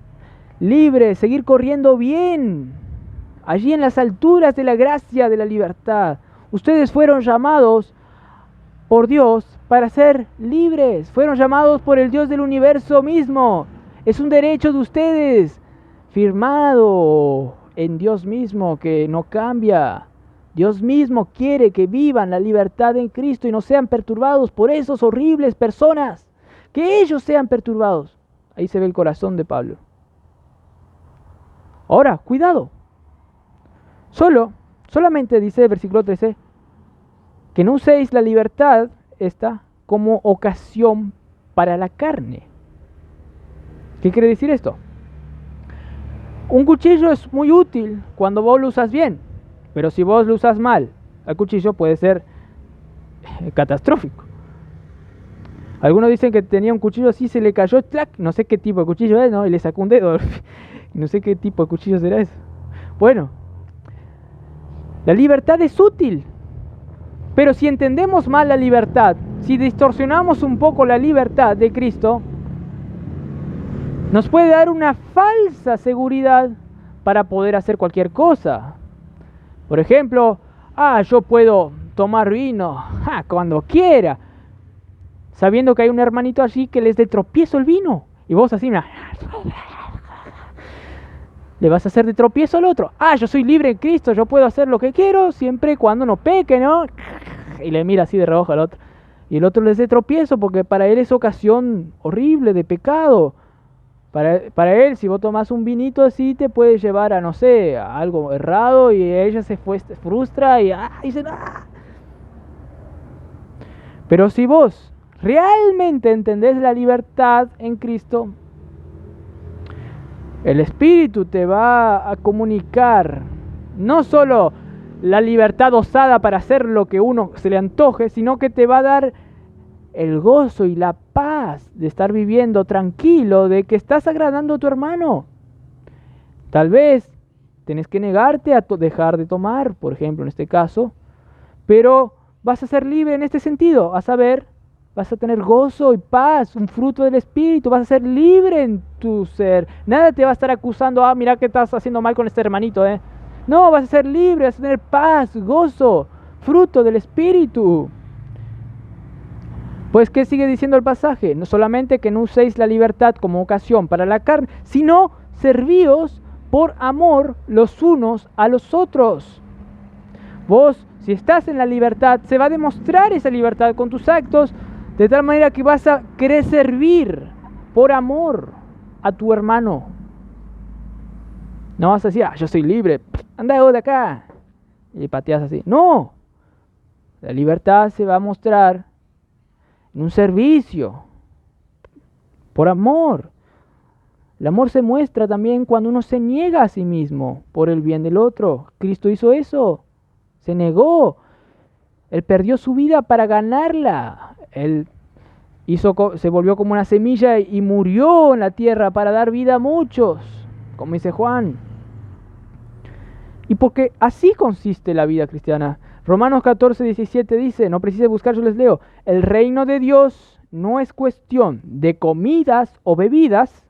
libres, seguir corriendo bien, allí en las alturas de la gracia, de la libertad. Ustedes fueron llamados por Dios para ser libres, fueron llamados por el Dios del universo mismo. Es un derecho de ustedes, firmado en Dios mismo, que no cambia. Dios mismo quiere que vivan la libertad en Cristo y no sean perturbados por esos horribles personas. Que ellos sean perturbados. Ahí se ve el corazón de Pablo. Ahora, cuidado. Solamente dice el versículo 13, que no uséis la libertad esta como ocasión para la carne. ¿Qué quiere decir esto? Un cuchillo es muy útil cuando vos lo usas bien, pero si vos lo usas mal, el cuchillo puede ser catastrófico. Algunos dicen que tenía un cuchillo así, se le cayó, ¡tlac! No sé qué tipo de cuchillo es, ¿no? Y le sacó un dedo. No sé qué tipo de cuchillo será eso. Bueno, la libertad es útil, pero si entendemos mal la libertad, si distorsionamos un poco la libertad de Cristo, nos puede dar una falsa seguridad para poder hacer cualquier cosa. Por ejemplo, yo puedo tomar vino cuando quiera, sabiendo que hay un hermanito allí que les dé tropiezo el vino, y vos así, le vas a hacer de tropiezo al otro. Yo soy libre en Cristo, yo puedo hacer lo que quiero, siempre y cuando no peque, ¿no? Y le mira así de reojo al otro. Y el otro les dé tropiezo porque para él es ocasión horrible de pecado. Para él, si vos tomás un vinito así, te puede llevar a, no sé, a algo errado, y ella se frustra y dice, Pero si vos realmente entendés la libertad en Cristo, el Espíritu te va a comunicar no solo la libertad osada para hacer lo que uno se le antoje, sino que te va a dar el gozo y la paz de estar viviendo tranquilo, de que estás agradando a tu hermano. Tal vez tenés que negarte a dejar de tomar, por ejemplo, en este caso, pero vas a ser libre en este sentido, a saber, vas a tener gozo y paz, un fruto del Espíritu, vas a ser libre en tu ser. Nada te va a estar acusando, mira que estás haciendo mal con este hermanito, No, vas a ser libre, vas a tener paz, gozo, fruto del Espíritu. Pues, ¿qué sigue diciendo el pasaje? No solamente que no uséis la libertad como ocasión para la carne, sino servíos por amor los unos a los otros. Vos, si estás en la libertad, se va a demostrar esa libertad con tus actos, de tal manera que vas a querer servir por amor a tu hermano. No vas a decir, yo soy libre, anda de acá, y pateas así. No, la libertad se va a mostrar en un servicio, por amor. El amor se muestra también cuando uno se niega a sí mismo por el bien del otro. Cristo hizo eso, se negó. Él perdió su vida para ganarla. Él se volvió como una semilla y murió en la tierra para dar vida a muchos, como dice Juan. Y porque así consiste la vida cristiana. Romanos 14:17 dice, no precisa buscar, yo les leo, el reino de Dios no es cuestión de comidas o bebidas,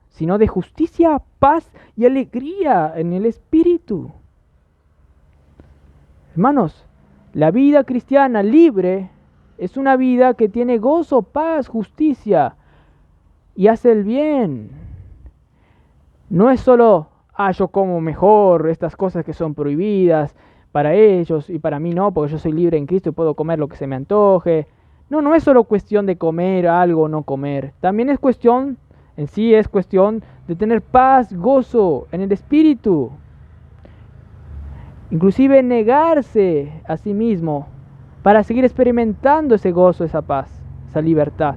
sino de justicia, paz y alegría en el Espíritu. Hermanos, la vida cristiana libre es una vida que tiene gozo, paz, justicia y hace el bien. No es solo, yo como mejor estas cosas que son prohibidas para ellos y para mí no, porque yo soy libre en Cristo y puedo comer lo que se me antoje. No es solo cuestión de comer algo o no comer. También es cuestión de tener paz, gozo en el Espíritu. Inclusive negarse a sí mismo para seguir experimentando ese gozo, esa paz, esa libertad.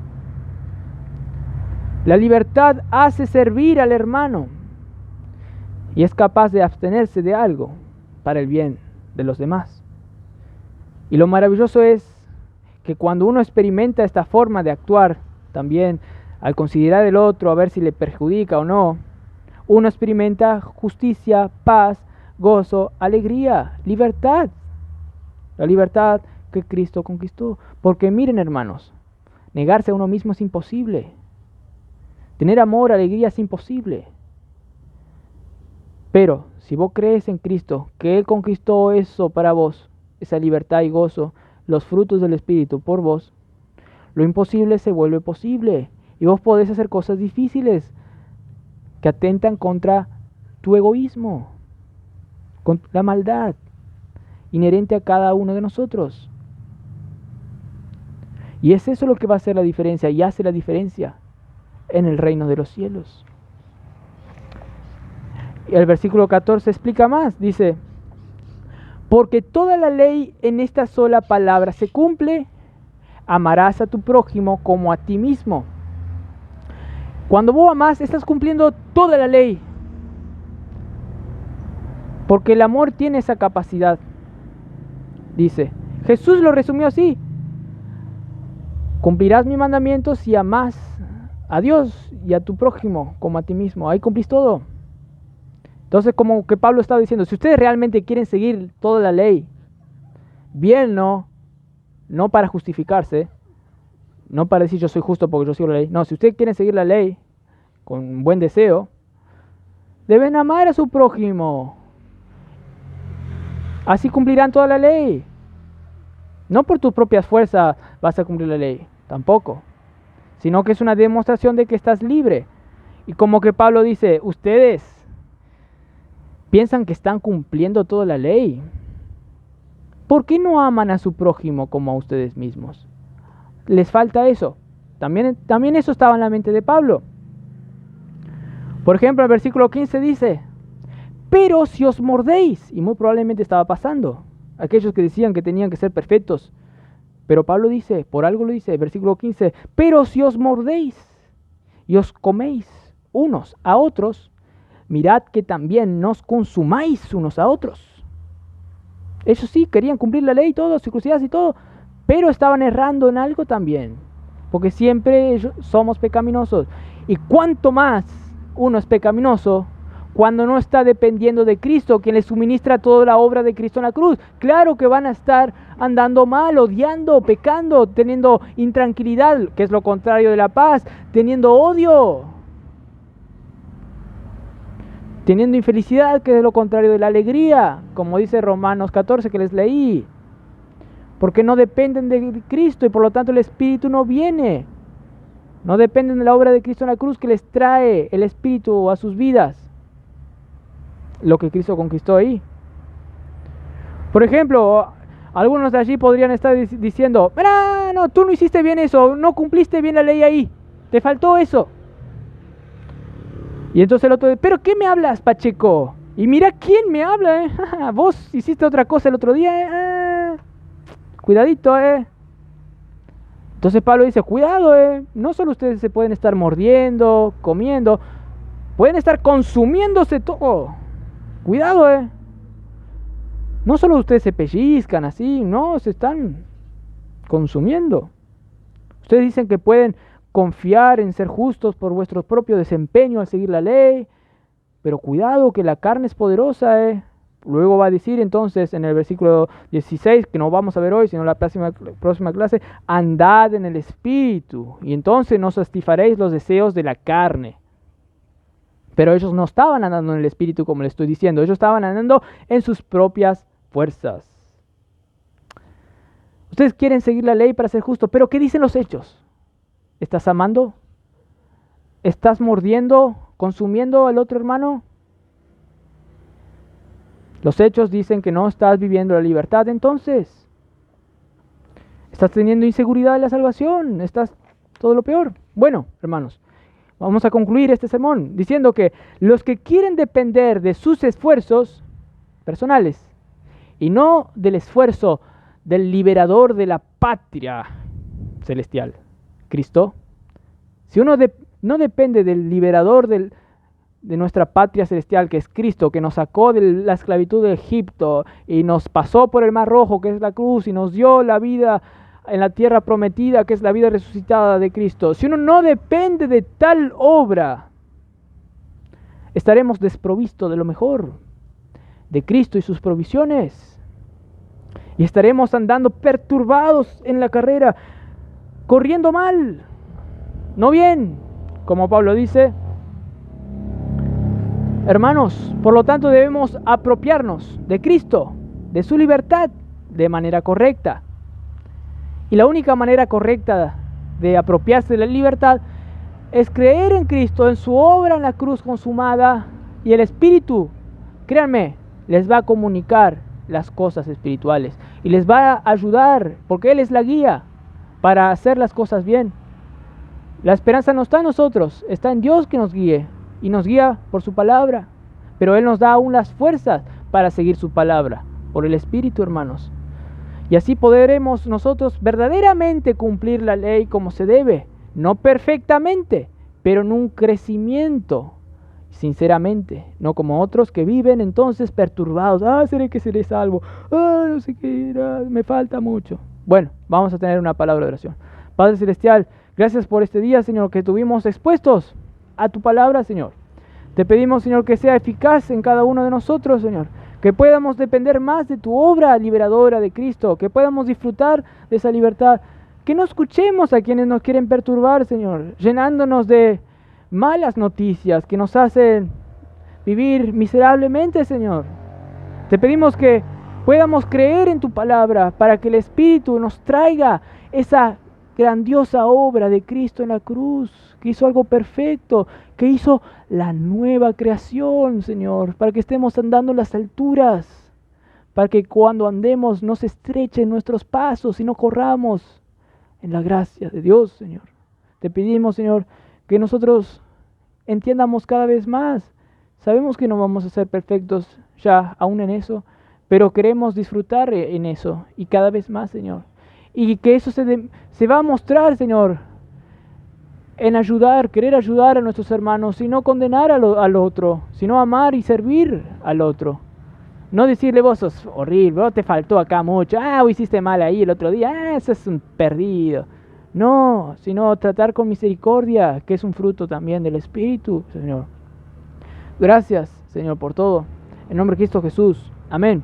La libertad hace servir al hermano y es capaz de abstenerse de algo para el bien de los demás. Y lo maravilloso es que cuando uno experimenta esta forma de actuar, también al considerar el otro a ver si le perjudica o no, uno experimenta justicia, paz, gozo, alegría, libertad. La libertad que Cristo conquistó. Porque miren, hermanos, negarse a uno mismo es imposible. Tener amor, alegría es imposible. Pero si vos crees en Cristo, que Él conquistó eso para vos, esa libertad y gozo, los frutos del Espíritu por vos, lo imposible se vuelve posible. Y vos podés hacer cosas difíciles que atentan contra tu egoísmo, con la maldad inherente a cada uno de nosotros. Y es eso lo que va a hacer la diferencia y hace la diferencia en el reino de los cielos. Y el versículo 14 explica más, dice: porque toda la ley en esta sola palabra se cumple: amarás a tu prójimo como a ti mismo. Cuando vos amás, estás cumpliendo toda la ley. Porque el amor tiene esa capacidad. Dice, Jesús lo resumió así: cumplirás mis mandamientos si amás a Dios y a tu prójimo como a ti mismo. Ahí cumplís todo. Entonces, como que Pablo estaba diciendo, si ustedes realmente quieren seguir toda la ley, bien, no para justificarse, no para decir yo soy justo porque yo sigo la ley. No, si ustedes quieren seguir la ley con buen deseo, deben amar a su prójimo. Así cumplirán toda la ley. No por tus propias fuerzas vas a cumplir la ley, tampoco. Sino que es una demostración de que estás libre. Y como que Pablo dice, ustedes piensan que están cumpliendo toda la ley. ¿Por qué no aman a su prójimo como a ustedes mismos? Les falta eso. También eso estaba en la mente de Pablo. Por ejemplo, el versículo 15 dice, pero si os mordéis, y muy probablemente estaba pasando, aquellos que decían que tenían que ser perfectos, pero Pablo dice, por algo lo dice, versículo 15, pero si os mordéis y os coméis unos a otros, mirad que también no os consumáis unos a otros. Ellos sí querían cumplir la ley y todo, circuncidados y todo, pero estaban errando en algo también, porque siempre somos pecaminosos. Y cuanto más uno es pecaminoso, cuando no está dependiendo de Cristo, quien le suministra toda la obra de Cristo en la cruz, claro que van a estar andando mal, odiando, pecando, teniendo intranquilidad, que es lo contrario de la paz, teniendo odio, teniendo infelicidad, que es lo contrario de la alegría, como dice Romanos 14 que les leí, porque no dependen de Cristo y por lo tanto el Espíritu no viene, no dependen de la obra de Cristo en la cruz que les trae el Espíritu a sus vidas, lo que Cristo conquistó ahí. Por ejemplo, algunos de allí podrían estar diciendo, mira, no, tú no hiciste bien eso, no cumpliste bien la ley ahí, te faltó eso. Y entonces el otro dice, ¿pero qué me hablas, Pacheco? Y mira quién me habla, vos hiciste otra cosa el otro día, cuidadito, Entonces Pablo dice, cuidado, no solo ustedes se pueden estar mordiendo, comiendo, pueden estar consumiéndose todo. Cuidado, no solo ustedes se pellizcan así, no, se están consumiendo. Ustedes dicen que pueden confiar en ser justos por vuestro propio desempeño al seguir la ley, pero cuidado que la carne es poderosa, Luego va a decir entonces en el versículo 16, que no vamos a ver hoy, sino la próxima clase, andad en el Espíritu, y entonces no satisfaréis los deseos de la carne. Pero ellos no estaban andando en el Espíritu como les estoy diciendo, ellos estaban andando en sus propias fuerzas. Ustedes quieren seguir la ley para ser justos, pero ¿qué dicen los hechos? ¿Estás amando? ¿Estás mordiendo, consumiendo al otro hermano? Los hechos dicen que no estás viviendo la libertad, entonces estás teniendo inseguridad de la salvación, estás todo lo peor. Bueno, hermanos, vamos a concluir este sermón diciendo que los que quieren depender de sus esfuerzos personales y no del esfuerzo del liberador de la patria celestial, Cristo. Si uno no depende del liberador de nuestra patria celestial, que es Cristo, que nos sacó de la esclavitud de Egipto y nos pasó por el Mar Rojo, que es la cruz, y nos dio la vida en la tierra prometida, que es la vida resucitada de Cristo. Si uno no depende de tal obra, estaremos desprovistos de lo mejor, de Cristo y sus provisiones. Y estaremos andando perturbados en la carrera, corriendo mal, no bien, como Pablo dice. Hermanos, por lo tanto debemos apropiarnos de Cristo, de su libertad, de manera correcta. Y la única manera correcta de apropiarse de la libertad es creer en Cristo, en su obra en la cruz consumada, y el Espíritu, créanme, les va a comunicar las cosas espirituales y les va a ayudar, porque Él es la guía para hacer las cosas bien. La esperanza no está en nosotros, está en Dios que nos guíe, y nos guía por su palabra, pero Él nos da aún las fuerzas para seguir su palabra, por el Espíritu, hermanos. Y así podremos nosotros verdaderamente cumplir la ley como se debe, no perfectamente, pero en un crecimiento, sinceramente, no como otros que viven entonces perturbados. ¿Seré que seré salvo? No sé qué, me falta mucho. Bueno, vamos a tener una palabra de oración. Padre Celestial, gracias por este día, Señor, que tuvimos expuestos a tu palabra, Señor. Te pedimos, Señor, que sea eficaz en cada uno de nosotros, Señor. Que podamos depender más de tu obra liberadora de Cristo. Que podamos disfrutar de esa libertad. Que no escuchemos a quienes nos quieren perturbar, Señor, llenándonos de malas noticias que nos hacen vivir miserablemente, Señor. Te pedimos que podamos creer en tu palabra para que el Espíritu nos traiga esa grandiosa obra de Cristo en la cruz, que hizo algo perfecto, que hizo la nueva creación, Señor, para que estemos andando en las alturas, para que cuando andemos no se estrechen nuestros pasos y no corramos en la gracia de Dios, Señor. Te pedimos, Señor, que nosotros entiendamos cada vez más. Sabemos que no vamos a ser perfectos ya aún en eso, pero queremos disfrutar en eso y cada vez más, Señor. Y que eso se va a mostrar, Señor, en ayudar, querer ayudar a nuestros hermanos y no condenar al otro, sino amar y servir al otro. No decirle, vos sos horrible, vos te faltó acá mucho, vos hiciste mal ahí el otro día, eso es un perdido. No, sino tratar con misericordia, que es un fruto también del Espíritu, Señor. Gracias, Señor, por todo. En nombre de Cristo Jesús. Amén.